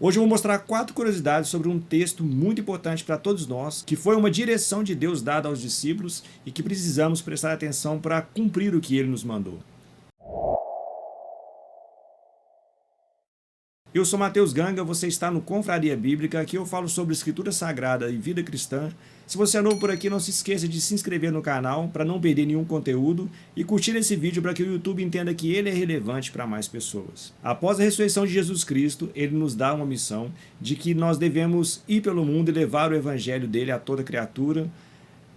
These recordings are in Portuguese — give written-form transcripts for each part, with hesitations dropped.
Hoje eu vou mostrar 4 curiosidades sobre um texto muito importante para todos nós, que foi uma direção de Deus dada aos discípulos e que precisamos prestar atenção para cumprir o que ele nos mandou. Eu sou Matheus Ganga, você está no Confraria Bíblica, aqui eu falo sobre Escritura Sagrada e vida cristã. Se você é novo por aqui, não se esqueça de se inscrever no canal para não perder nenhum conteúdo e curtir esse vídeo para que o YouTube entenda que ele é relevante para mais pessoas. Após a ressurreição de Jesus Cristo, ele nos dá uma missão de que nós devemos ir pelo mundo e levar o evangelho dele a toda criatura,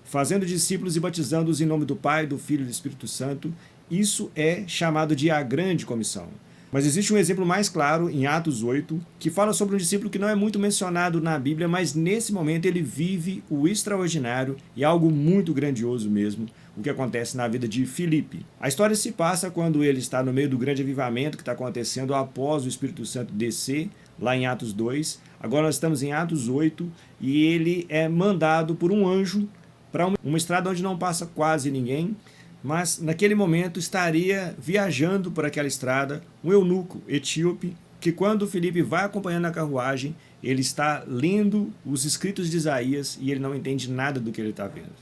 fazendo discípulos e batizando-os em nome do Pai, do Filho e do Espírito Santo. Isso é chamado de a grande comissão. Mas existe um exemplo mais claro em Atos 8, que fala sobre um discípulo que não é muito mencionado na Bíblia, mas nesse momento ele vive o extraordinário e algo muito grandioso mesmo, o que acontece na vida de Filipe. A história se passa quando ele está no meio do grande avivamento que está acontecendo após o Espírito Santo descer, lá em Atos 2. Agora nós estamos em Atos 8 e ele é mandado por um anjo para uma estrada onde não passa quase ninguém, mas naquele momento estaria viajando por aquela estrada um eunuco etíope, que quando Filipe vai acompanhando a carruagem, ele está lendo os escritos de Isaías e ele não entende nada do que ele está vendo.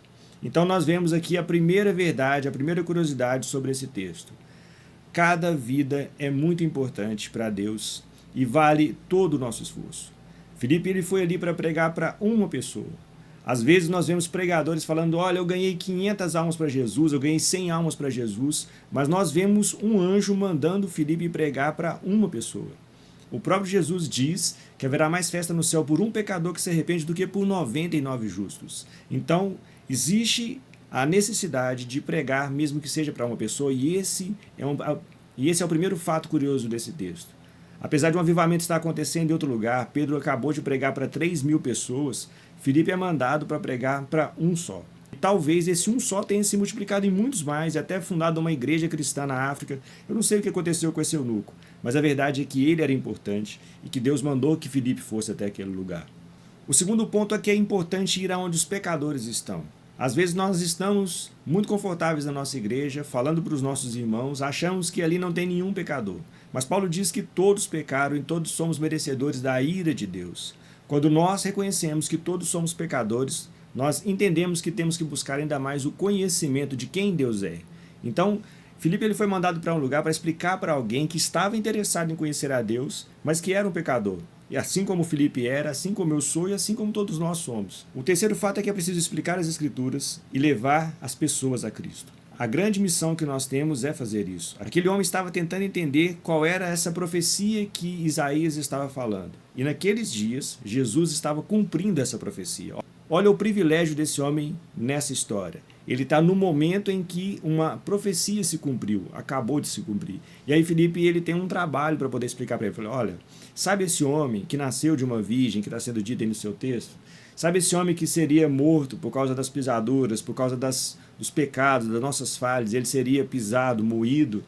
Então nós vemos aqui a primeira verdade, a primeira curiosidade sobre esse texto. Cada vida é muito importante para Deus e vale todo o nosso esforço. Filipe ele foi ali para pregar para uma pessoa. Às vezes nós vemos pregadores falando, olha, eu ganhei 500 almas para Jesus, eu ganhei 100 almas para Jesus, mas nós vemos um anjo mandando Filipe pregar para uma pessoa. O próprio Jesus diz que haverá mais festa no céu por um pecador que se arrepende do que por 99 justos. Então, existe a necessidade de pregar, mesmo que seja para uma pessoa, e esse é o primeiro fato curioso desse texto. Apesar de um avivamento estar acontecendo em outro lugar, Pedro acabou de pregar para 3.000 pessoas, Filipe é mandado para pregar para um só. E talvez esse um só tenha se multiplicado em muitos mais e até fundado uma igreja cristã na África. Eu não sei o que aconteceu com esse eunuco, mas a verdade é que ele era importante e que Deus mandou que Filipe fosse até aquele lugar. O segundo ponto é que é importante ir aonde os pecadores estão. Às vezes nós estamos muito confortáveis na nossa igreja, falando para os nossos irmãos, achamos que ali não tem nenhum pecador. Mas Paulo diz que todos pecaram e todos somos merecedores da ira de Deus. Quando nós reconhecemos que todos somos pecadores, nós entendemos que temos que buscar ainda mais o conhecimento de quem Deus é. Então, Filipe ele foi mandado para um lugar para explicar para alguém que estava interessado em conhecer a Deus, mas que era um pecador. E assim como Filipe era, assim como eu sou e assim como todos nós somos. O terceiro fato é que é preciso explicar as Escrituras e levar as pessoas a Cristo. A grande missão que nós temos é fazer isso. Aquele homem estava tentando entender qual era essa profecia que Isaías estava falando. E naqueles dias, Jesus estava cumprindo essa profecia. Olha o privilégio desse homem nessa história. Ele está no momento em que uma profecia se cumpriu, acabou de se cumprir. E aí Filipe ele tem um trabalho para poder explicar para ele. Ele falou, olha, sabe esse homem que nasceu de uma virgem, que está sendo dito aí no seu texto? Sabe esse homem que seria morto por causa das pisaduras, por causa dos pecados, das nossas falhas, ele seria pisado, moído?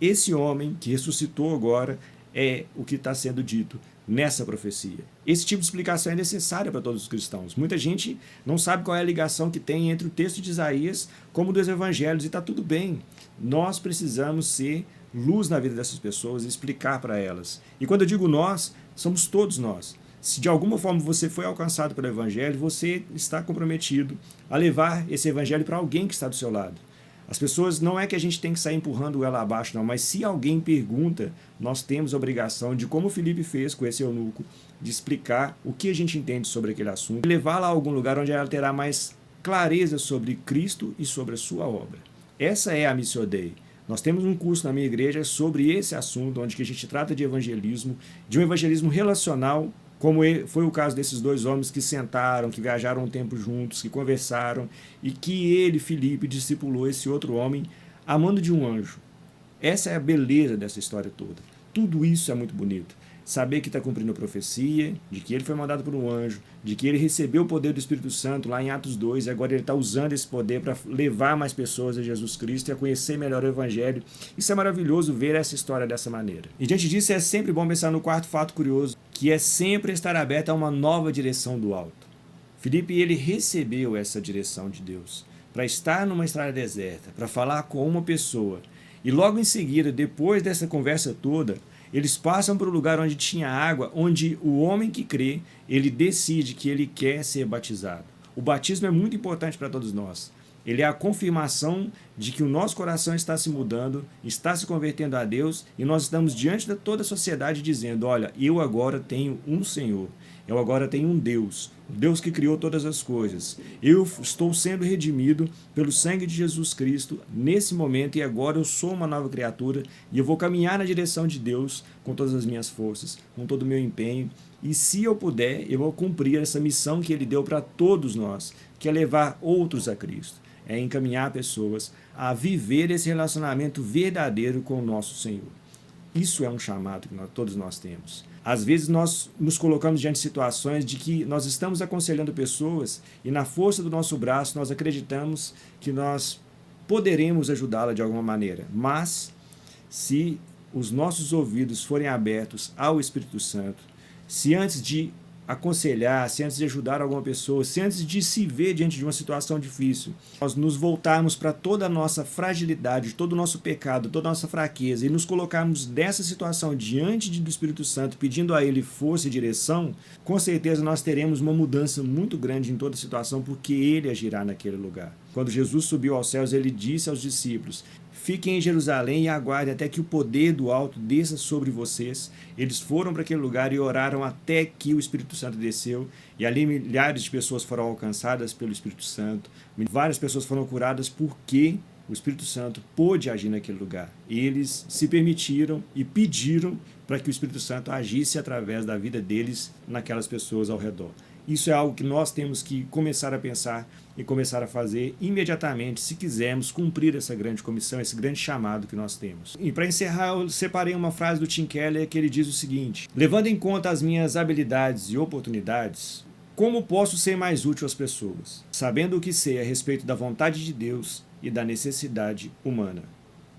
Esse homem que ressuscitou agora é o que está sendo dito nessa profecia. Esse tipo de explicação é necessária para todos os cristãos. Muita gente não sabe qual é a ligação que tem entre o texto de Isaías como dos evangelhos, e está tudo bem. Nós precisamos ser luz na vida dessas pessoas e explicar para elas. E quando eu digo nós, somos todos nós. Se de alguma forma você foi alcançado pelo evangelho, você está comprometido a levar esse evangelho para alguém que está do seu lado. As pessoas, não é que a gente tem que sair empurrando ela abaixo, não, mas se alguém pergunta, nós temos a obrigação de, como o Filipe fez com esse eunuco, de explicar o que a gente entende sobre aquele assunto e levá-la a algum lugar onde ela terá mais clareza sobre Cristo e sobre a sua obra. Essa é a Missio Dei. Nós temos um curso na minha igreja sobre esse assunto, onde que a gente trata de um evangelismo relacional, como foi o caso desses dois homens que sentaram, que viajaram um tempo juntos, que conversaram, e que ele, Filipe, discipulou esse outro homem amando de um anjo. Essa é a beleza dessa história toda. Tudo isso é muito bonito. Saber que está cumprindo a profecia, de que ele foi mandado por um anjo, de que ele recebeu o poder do Espírito Santo lá em Atos 2, e agora ele está usando esse poder para levar mais pessoas a Jesus Cristo e a conhecer melhor o Evangelho. Isso é maravilhoso ver essa história dessa maneira. E diante disso é sempre bom pensar no quarto fato curioso, que é sempre estar aberto a uma nova direção do alto. Filipe ele recebeu essa direção de Deus para estar numa estrada deserta, para falar com uma pessoa. E logo em seguida, depois dessa conversa toda, Eles passam por um lugar onde tinha água, onde o homem que crê, ele decide que ele quer ser batizado. O batismo é muito importante para todos nós. Ele é a confirmação de que o nosso coração está se mudando, está se convertendo a Deus, e nós estamos diante de toda a sociedade dizendo, olha, eu agora tenho um Senhor, eu agora tenho um Deus, o Deus que criou todas as coisas. Eu estou sendo redimido pelo sangue de Jesus Cristo nesse momento, e agora eu sou uma nova criatura, e eu vou caminhar na direção de Deus com todas as minhas forças, com todo o meu empenho, e se eu puder, eu vou cumprir essa missão que Ele deu para todos nós, que é levar outros a Cristo. É encaminhar pessoas a viver esse relacionamento verdadeiro com o nosso Senhor. Isso é um chamado que todos nós temos. Às vezes nós nos colocamos diante de situações de que nós estamos aconselhando pessoas e na força do nosso braço nós acreditamos que nós poderemos ajudá-la de alguma maneira. Mas se os nossos ouvidos forem abertos ao Espírito Santo, se antes de aconselhar, se antes de ajudar alguma pessoa, se antes de se ver diante de uma situação difícil, nós nos voltarmos para toda a nossa fragilidade, todo o nosso pecado, toda a nossa fraqueza e nos colocarmos dessa situação diante do Espírito Santo, pedindo a Ele força e direção, com certeza nós teremos uma mudança muito grande em toda a situação, porque Ele agirá naquele lugar. Quando Jesus subiu aos céus, Ele disse aos discípulos, fiquem em Jerusalém e aguardem até que o poder do alto desça sobre vocês. Eles foram para aquele lugar e oraram até que o Espírito Santo desceu. E ali milhares de pessoas foram alcançadas pelo Espírito Santo. Várias pessoas foram curadas porque o Espírito Santo pôde agir naquele lugar. Eles se permitiram e pediram para que o Espírito Santo agisse através da vida deles naquelas pessoas ao redor. Isso é algo que nós temos que começar a pensar e começar a fazer imediatamente se quisermos cumprir essa grande comissão, esse grande chamado que nós temos. E para encerrar, eu separei uma frase do Tim Keller que ele diz o seguinte: levando em conta as minhas habilidades e oportunidades, como posso ser mais útil às pessoas, sabendo o que sei a respeito da vontade de Deus e da necessidade humana?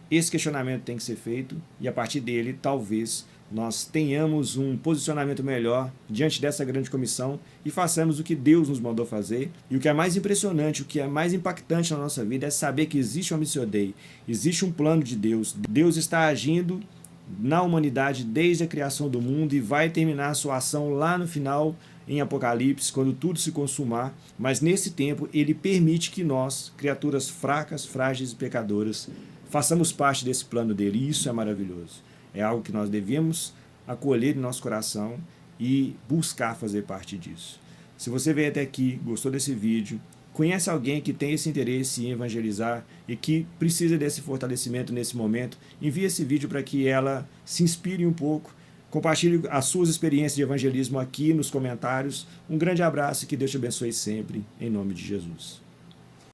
Esse questionamento tem que ser feito e a partir dele, talvez, nós tenhamos um posicionamento melhor diante dessa grande comissão e façamos o que Deus nos mandou fazer. E o que é mais impressionante, o que é mais impactante na nossa vida é saber que existe uma Missio Dei, existe um plano de Deus. Deus está agindo na humanidade desde a criação do mundo e vai terminar a sua ação lá no final, em Apocalipse, quando tudo se consumar. Mas nesse tempo, Ele permite que nós, criaturas fracas, frágeis e pecadoras, façamos parte desse plano dele, e isso é maravilhoso. É algo que nós devemos acolher em nosso coração e buscar fazer parte disso. Se você veio até aqui, gostou desse vídeo, conhece alguém que tem esse interesse em evangelizar e que precisa desse fortalecimento nesse momento, envie esse vídeo para que ela se inspire um pouco, compartilhe as suas experiências de evangelismo aqui nos comentários. Um grande abraço e que Deus te abençoe sempre, em nome de Jesus.